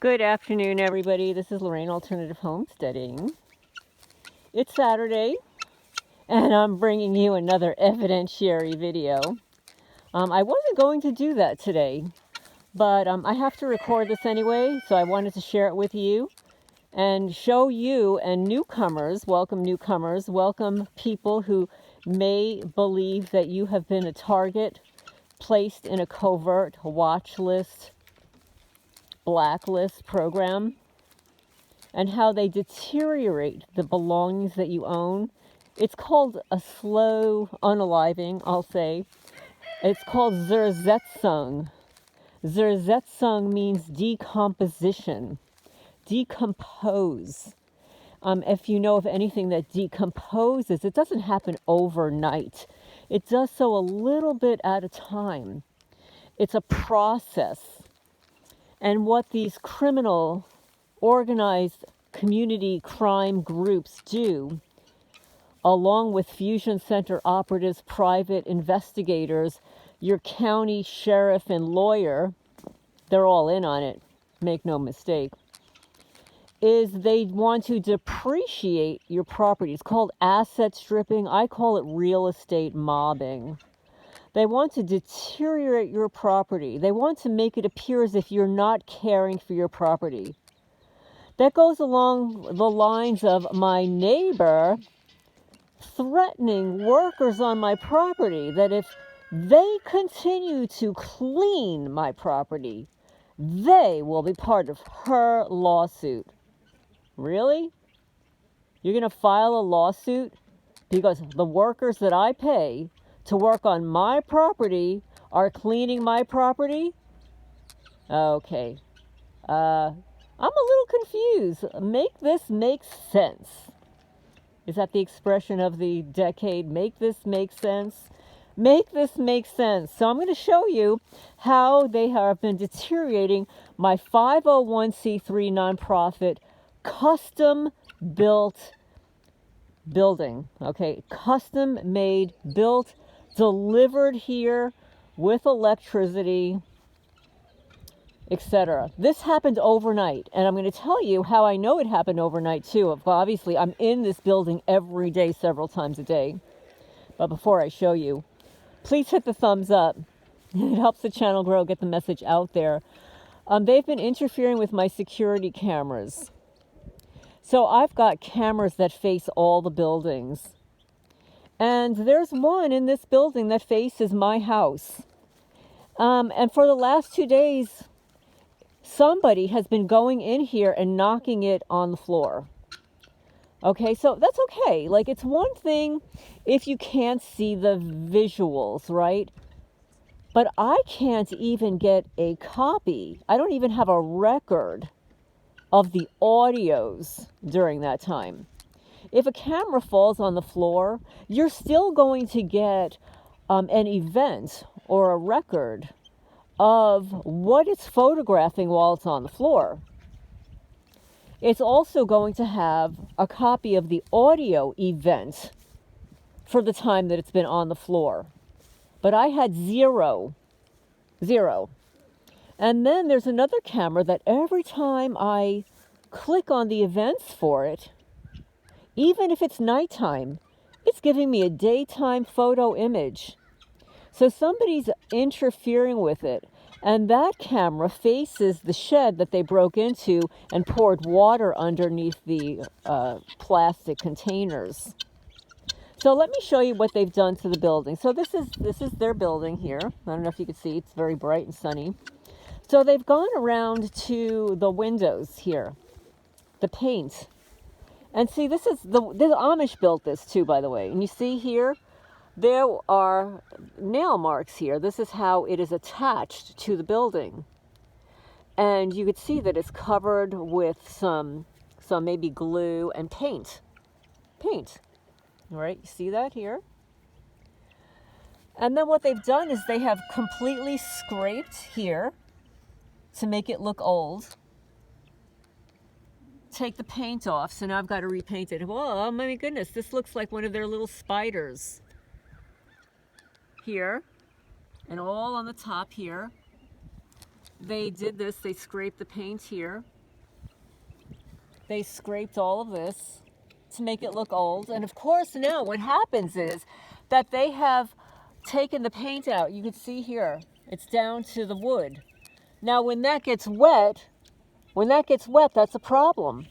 Good afternoon, everybody. This is Lorraine Alternative Homesteading. It's Saturday, and I'm bringing you another evidentiary video. I wasn't going to do that today, but I have to record this anyway, so I wanted to share it with you and show you and newcomers, welcome people who may believe that you have been a target, placed in a covert watch list, blacklist program, and how they deteriorate the belongings that you own. It's called a slow unaliving, I'll say. It's called Zersetzung. Zersetzung means decomposition, decompose. If you know of anything that decomposes, it doesn't happen overnight. It does so a little bit at a time. It's a process. And what these criminal organized community crime groups do, along with Fusion Center operatives, private investigators, your county sheriff and lawyer, they're all in on it, make no mistake, is they want to depreciate your property. It's called asset stripping. I call it real estate mobbing. They want to deteriorate your property. They want to make it appear as if you're not caring for your property. That goes along the lines of my neighbor threatening workers on my property that if they continue to clean my property, they will be part of her lawsuit. Really? You're going to file a lawsuit because the workers that I pay to work on my property are cleaning my property? Okay. I'm a little confused. Make this make sense. Is that the expression of the decade? Make this make sense? Make this make sense. So I'm going to show you how they have been deteriorating my 501c3 nonprofit custom built building. Okay, custom made, built, delivered here with electricity, etc. This happened overnight, and I'm going to tell you how I know it happened overnight too. Obviously, I'm in this building every day, several times a day. But before I show you, please hit the thumbs up. It helps the channel grow, get the message out there. They've been interfering with my security cameras. So I've got cameras that face all the buildings. And there's one in this building that faces my house. And for the last 2 days, somebody has been going in here and knocking it on the floor. Okay, so that's okay. Like, it's one thing if you can't see the visuals, right? But I can't even get a copy. I don't even have a record of the audios during that time. If a camera falls on the floor, you're still going to get an event or a record of what it's photographing while it's on the floor. It's also going to have a copy of the audio event for the time that it's been on the floor. But I had zero. And then there's another camera that every time I click on the events for it, even if it's nighttime, it's giving me a daytime photo image. So somebody's interfering with it. And that camera faces the shed that they broke into and poured water underneath the plastic containers. So let me show you what they've done to the building. So this is their building here. I don't know if you can see, it's very bright and sunny. So they've gone around to the windows here, the paint. And see, this is the Amish built this too, by the way. And you see here, there are nail marks here. This is how it is attached to the building. And you could see that it's covered with some maybe glue and paint. All right, you see that here? And then what they've done is they have completely scraped here to make it look old. Take the paint off, so now I've got to repaint it. Whoa, oh my goodness, this looks like one of their little spiders. Here, and all on the top here. they did this. They scraped the paint here. They scraped all of this to make it look old. And of course now what happens is that they have taken the paint out. You can see here, it's down to the wood. Now when that gets wet, that's a problem.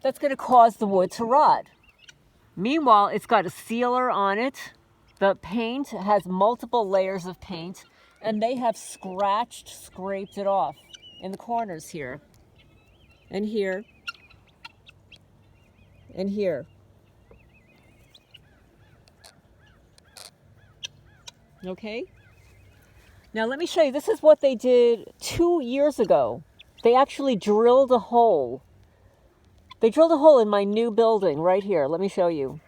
That's going to cause the wood to rot. Meanwhile, it's got a sealer on it. The paint has multiple layers of paint, and they have scraped it off in the corners here, and here, and here. Okay? Now let me show you. This is what they did 2 years ago. They actually drilled a hole. They drilled a hole in my new building right here. Let me show you.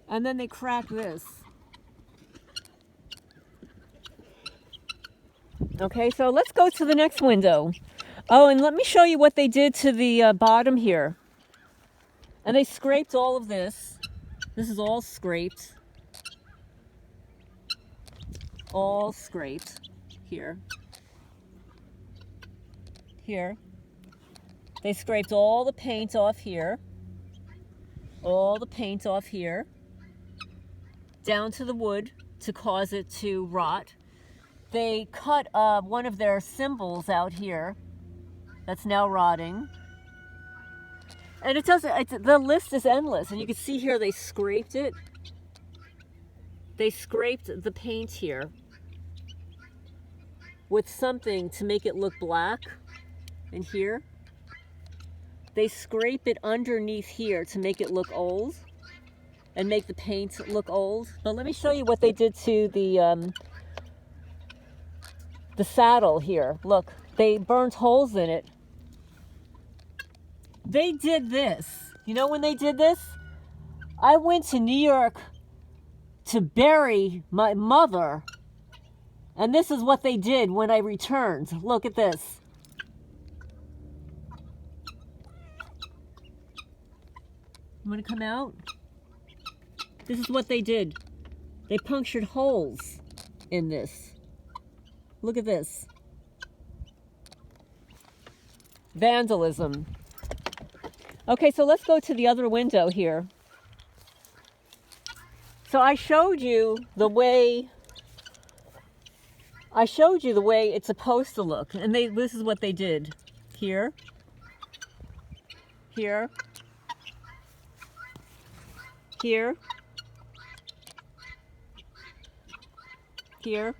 And then they cracked this. Okay, so let's go to the next window. Oh, and let me show you what they did to the bottom here. And they scraped all of this. This is all scraped. All scraped here. Here. They scraped all the paint off here. All the paint off here. Down to the wood to cause it to rot. They cut one of their symbols out here. That's now rotting. And the list is endless. And you can see here they scraped it. They scraped the paint here with something to make it look black. And here, they scrape it underneath here to make it look old and make the paint look old. But let me show you what they did to the saddle here. Look, they burnt holes in it. They did this. You know when they did this? I went to New York to bury my mother, and this is what they did when I returned. Look at this. You want to come out? This is what they did. They punctured holes in this. Look at this. Vandalism. Okay, so let's go to the other window here. So I showed you the way it's supposed to look, and this is what they did. Here. Here. Here. Here.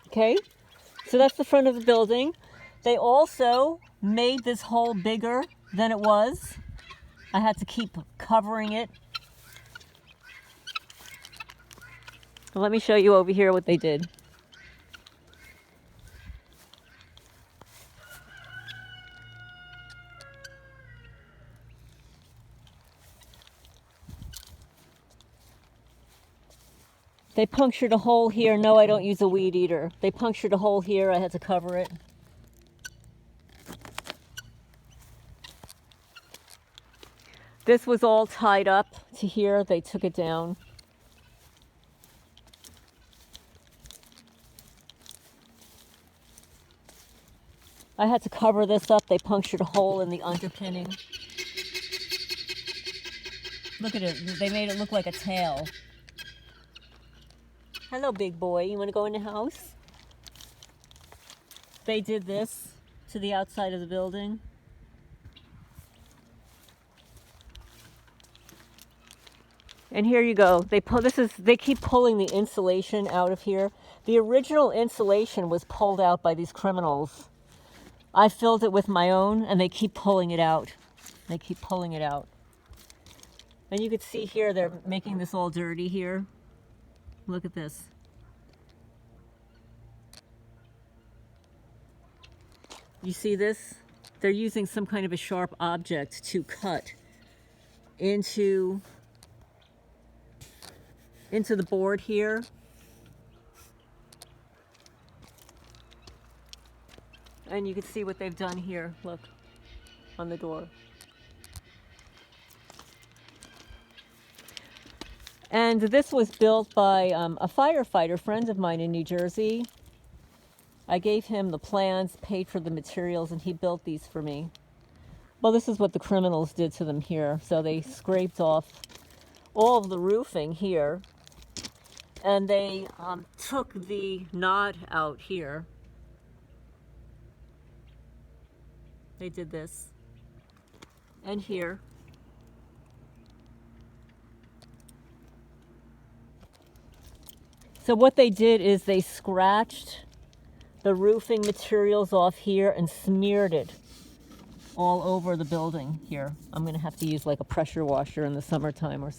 Okay, so that's the front of the building. They also made this hole bigger than it was. I had to keep covering it. Let me show you over here what they did. They punctured a hole here. No, I don't use a weed eater. They punctured a hole here. I had to cover it. This was all tied up to here. They took it down. I had to cover this up. They punctured a hole in the underpinning. Look at it. They made it look like a tail. Hello, big boy. You want to go in the house? They did this to the outside of the building. And here you go. They keep pulling the insulation out of here. The original insulation was pulled out by these criminals. I filled it with my own, and they keep pulling it out. They keep pulling it out. And you can see here they're making this all dirty here. Look at this. You see this? They're using some kind of a sharp object to cut into the board here. And you can see what they've done here, look, on the door. And this was built by a firefighter friend of mine in New Jersey. I gave him the plans, paid for the materials, and he built these for me. Well, this is what the criminals did to them here. So they scraped off all of the roofing here, and they took the knot out here. They did this. And here. So what they did is they scratched the roofing materials off here and smeared it all over the building here. I'm going to have to use like a pressure washer in the summertime or